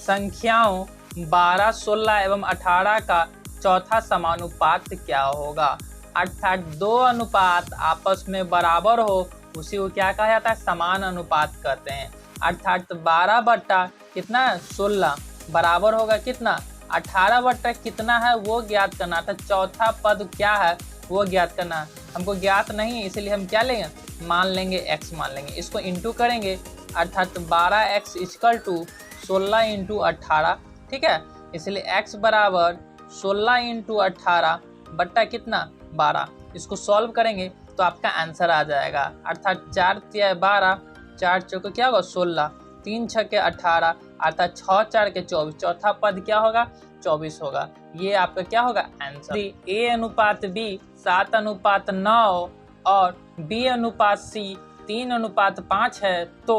संख्याओं 12, 16 एवं 18 का चौथा समानुपात क्या होगा। अर्थात दो अनुपात आपस में बराबर हो उसी को क्या कहा जाता है, समान अनुपात कहते हैं। अर्थात 12 बट्टा कितना है 16 बराबर होगा कितना 18 बट्टा कितना है वो ज्ञात करना था। चौथा पद क्या है वो ज्ञात करना, हमको ज्ञात नहीं इसलिए हम क्या लेंगे मान लेंगे x मान लेंगे, इसको इंटू करेंगे अर्थात 12x इक्वल टू 16 इंटू 18। ठीक है, इसलिए x बराबर 16 इंटू 18 बट्टा कितना 12। इसको सॉल्व करेंगे तो आपका आंसर आ जाएगा। अर्थात 4 तिया 12, 4 चौके क्या होगा 16, 3 छक्के 18 अर्थात 6 4 के 24। चौथा पद क्या होगा 24 होगा। ये आपका क्या होगा आंसर। a अनुपात b 7 अनुपात 9 और b अनुपात c 3 अनुपात 5 है तो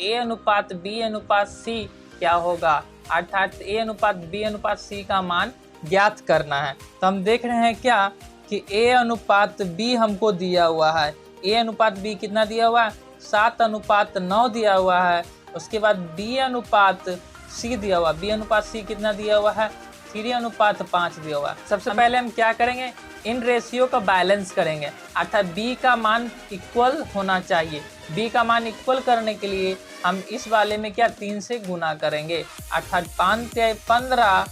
a अनुपात b अनुपात c क्या होगा। अर्थात a अनुपात b अनुपात c का मान ज्ञात करना है। तो हम देख रहे हैं क्या कि a अनुपात b हमको दिया हुआ है। a अनुपात b कितना दिया हुआ है 7 अनुपात 9 दिया हुआ है। उसके बाद b अनुपात c दिया हुआ, b अनुपात c कितना दिया हुआ है 3 अनुपात 5 दिया हुआ है। सबसे पहले हम क्या करेंगे इन रेशियो का बैलेंस करेंगे। अर्थात b का मान इक्वल होना चाहिए। b का मान इक्वल करने के लिए हम इस वाले में क्या 3 से गुना करेंगे अर्थात 5 तिया 15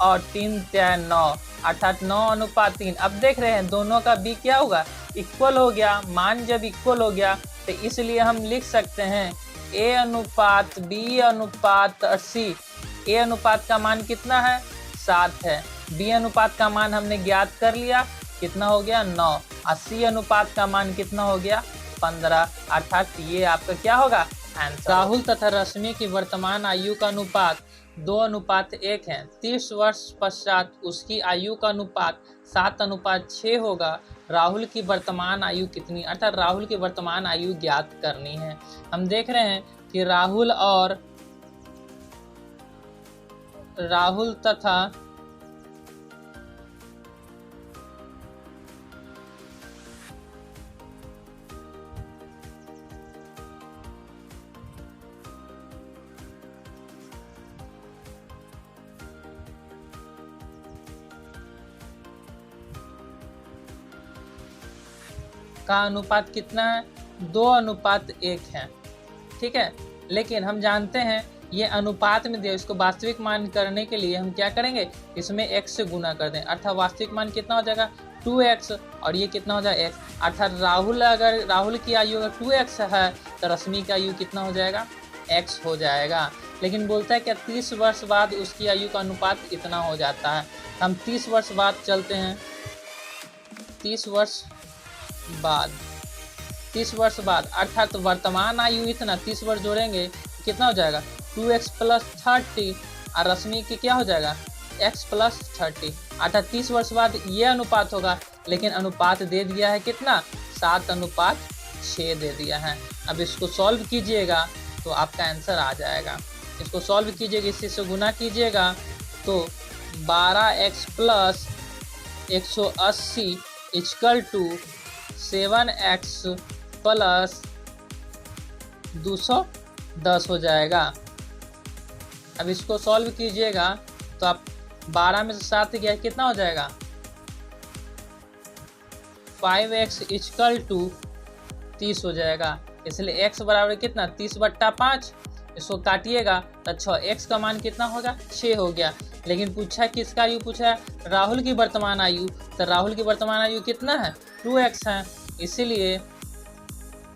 और 3 तिया 9 अर्थात 9 अनुपात 3। अब देख रहे हैं दोनों का b क्या होगा इक्वल हो गया। मान जब इक्वल हो गया तो इसलिए हम लिख सकते हैं a अनुपात b अनुपात c। a अनुपात का मान कितना है 7 है, b अनुपात का मान हमने ज्ञात कर लिया कितना हो गया 9 और c अनुपात का मान कितना हो गया 15। अर्थात ये आपका क्या होगा आंसर। राहुल तथा रश्मि की वर्तमान आयु का अनुपात 2 अनुपात 1 है। 30 वर्ष पश्चात उसकी आयु का अनुपात 7 अनुपात 6 होगा। राहुल की वर्तमान आयु कितनी, अर्थात राहुल की वर्तमान आयु ज्ञात करनी है। हम देख रहे हैं कि राहुल तथा का अनुपात कितना है 2 अनुपात 1 है। ठीक है, लेकिन हम जानते हैं ये अनुपात में दिया, इसको वास्तविक मान करने के लिए हम क्या करेंगे इसमें x से गुना कर दें। अर्थात वास्तविक मान कितना हो जाएगा 2x और ये कितना हो जाएगा x। अर्थात राहुल की आयु अगर 2x है तो रश्मि की आयु कितना हो जाएगा x हो जाएगा। लेकिन बोलता है कि 30 वर्ष बाद उसकी आयु का अनुपात इतना हो जाता है। हम 30 वर्ष बाद चलते हैं, 30 वर्ष बाद अर्थात वर्तमान आयु इतना 30 वर्ष जोड़ेंगे कितना हो जाएगा 2x प्लस 30 और रश्मि की क्या हो जाएगा x प्लस 30 अर्थात 30 वर्ष बाद ये अनुपात होगा। लेकिन अनुपात दे दिया है कितना 7 अनुपात 6 दे दिया है। अब इसको सॉल्व कीजिएगा तो आपका आंसर आ जाएगा। इसको सॉल्व कीजिएगा, इसी से गुना कीजिएगा तो 12x plus 180 equal to 7x plus 210 हो जाएगा। अब इसको सॉल्व कीजिएगा तो आप 12 में से 7 गया कितना हो जाएगा 5x इक्वल टू 30 हो जाएगा। इसलिए x बराबर कितना 30 बट्टा 5, इसको काटिएगा तो 6x का मान कितना होगा 6 हो गया। लेकिन पूछा किसका आयु पूछा है राहुल की वर्तमान आयु, तो राहुल की वर्तमान आयु कितना है 2x है। इसीलिए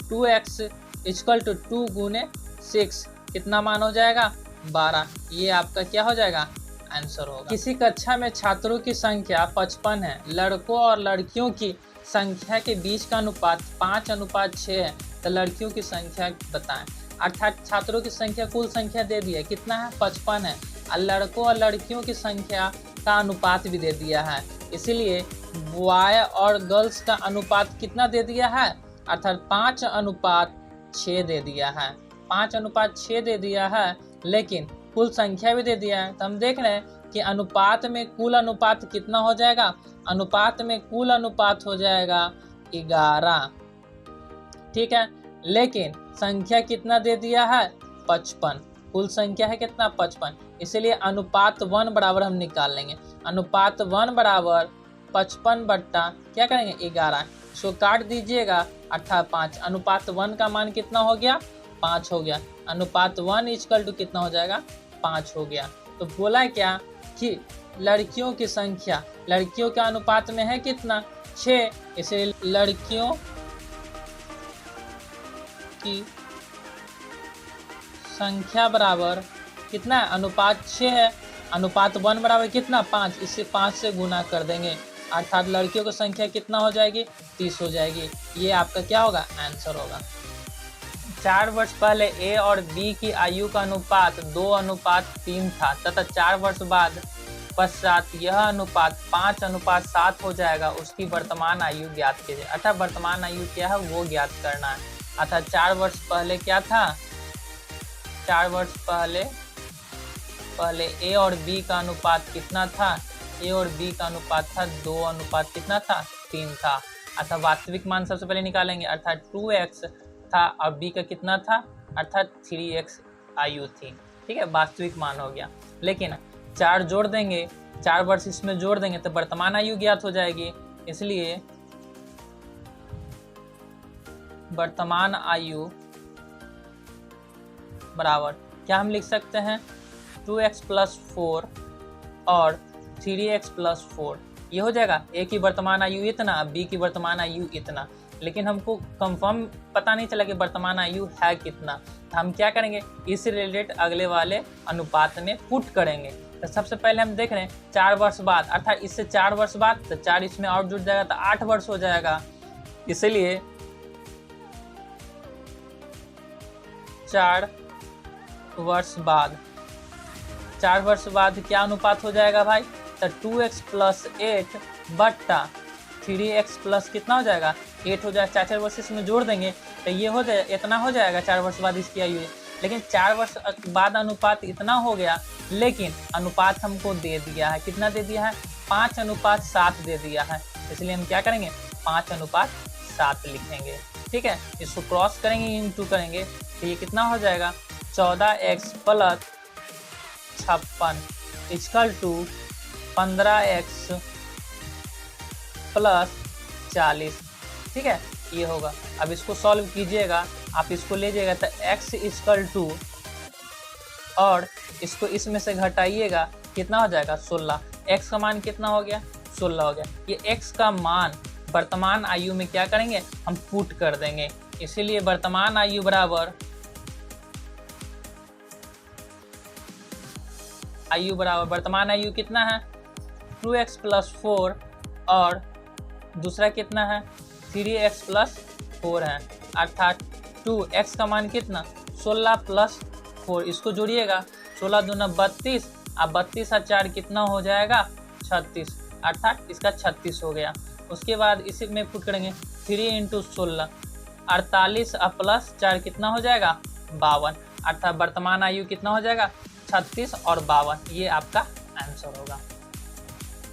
2x इक्वल टू 2 गुने 6 कितना मान हो जाएगा 12। ये आपका क्या हो जाएगा आंसर होगा। किसी कक्षा में छात्रों की संख्या 55 है, लड़कों और लड़कियों की संख्या के बीच का अनुपात 5 अनुपात 6 है, तो लड़कियों की संख्या बताएं। अर्थात छात्रों की संख्या कुल संख्या दे दिया कितना है 55 है और लड़कों और लड़कियों की संख्या का अनुपात भी दे दिया है। इसीलिए बॉय और गर्ल्स का अनुपात कितना दे दिया है अर्थात 5 अनुपात 6 दे दिया है। 5 अनुपात 6 दे दिया है लेकिन कुल संख्या भी दे दिया है। तो हम देख रहे हैं कि अनुपात में कुल अनुपात कितना हो जाएगा, अनुपात में कुल अनुपात हो जाएगा 11। ठीक है, लेकिन संख्या कितना दे दिया है 55। कुल संख्या है कितना 55, इसीलिए अनुपात 1 बराबर हम निकाल लेंगे। अनुपात 1 बराबर 55 बट्टा क्या करेंगे 11, इसको काट दीजिएगा 5। अनुपात 1 का मान कितना हो गया 5 हो गया। अनुपात 1 इक्वल टू कितना हो जाएगा 5 हो गया। तो बोला क्या कि लड़कियों की संख्या लड़कियों के अनुपात में है कितना 6, इसलिए लड़कियों की संख्या बराबर कितना है अनुपात 6 है। अनुपात 1 बराबर कितना 5, इससे 5 से गुना कर देंगे, अर्थात लड़कियों की संख्या कितना हो जाएगी 30 हो जाएगी। ये आपका क्या होगा आंसर होगा। 4 वर्ष पहले ए और बी की आयु का अनुपात 2:3 था तथा 4 वर्ष बाद पश्चात यह अनुपात 5:7 हो जाएगा। उसकी वर्तमान आयु ज्ञात कीजिए। अर्थात वर्तमान आयु क्या है वो ज्ञात करना है। अर्थात 4 वर्ष पहले क्या था 4 वर्ष पहले ए और बी का अनुपात कितना था, ए और बी का अनुपात था 2 कितना था 3 था। अर्थात वास्तविक मान सबसे पहले निकालेंगे, अर्थात 2x था और b का कितना था अर्थात 3x आयु थी। ठीक है, वास्तविक मान हो गया। लेकिन 4 जोड़ देंगे, 4 वर्ष इसमें जोड़ देंगे तो वर्तमान आयु ज्ञात हो जाएगी। इसलिए वर्तमान आयु बराबर क्या हम लिख सकते हैं 2x + 4 और 3x + 4। ये हो जाएगा। ए की वर्तमान आयु इतना, बी की वर्तमान आयु इतना, लेकिन हमको कंफर्म पता नहीं चला कि वर्तमान आयु है कितना। तो हम क्या करेंगे इस रिलेटेड अगले वाले अनुपात में पुट करेंगे। तो सबसे पहले हम देख रहे हैं 4 वर्ष बाद, अर्थात इससे 4 वर्ष बाद तो 4 इसमें और जुड़ जाएगा तो 8 वर्ष हो जाएगा। इसलिए 4 वर्ष बाद क्या अनुपात हो जाएगा भाई, तो 2x + 8 बट्टा 3x प्लस कितना हो जाएगा 8 हो जाएगा। 4 वर्ष इसमें जोड़ देंगे तो ये हो जाए इतना हो जाएगा 4 वर्ष बाद इसकी आयु। लेकिन 4 वर्ष बाद अनुपात इतना हो गया, लेकिन अनुपात हमको दे दिया है, कितना दे दिया है 5:7 दे दिया है। इसलिए हम क्या करेंगे 5:7 लिखेंगे। ठीक है, इसको क्रॉस करेंगे इंटू करेंगे तो ये कितना हो जाएगा 14x + 56 = 15x + 40। ठीक है, ये होगा। अब इसको सॉल्व कीजिएगा, आप इसको ले जाइएगा तो x = और इसको इसमें से घटाइएगा कितना हो जाएगा 16। x का मान कितना हो गया 16 हो गया। ये x का मान वर्तमान आयु में क्या करेंगे हम पुट कर देंगे। इसीलिए वर्तमान आयु बराबर वर्तमान आयु कितना है 2x + 4 और दूसरा कितना है 3x + 4 है। अर्थात 2x का मान कितना 16 + 4, इसको जोड़िएगा 16 दूना 32 और 32 और 4 कितना हो जाएगा 36, अर्थात इसका 36 हो गया। उसके बाद इसी में पुट करेंगे 3 × 16 48 और प्लस 4 कितना हो जाएगा 52, अर्थात वर्तमान आयु कितना हो जाएगा 36 और 52। ये आपका आंसर होगा।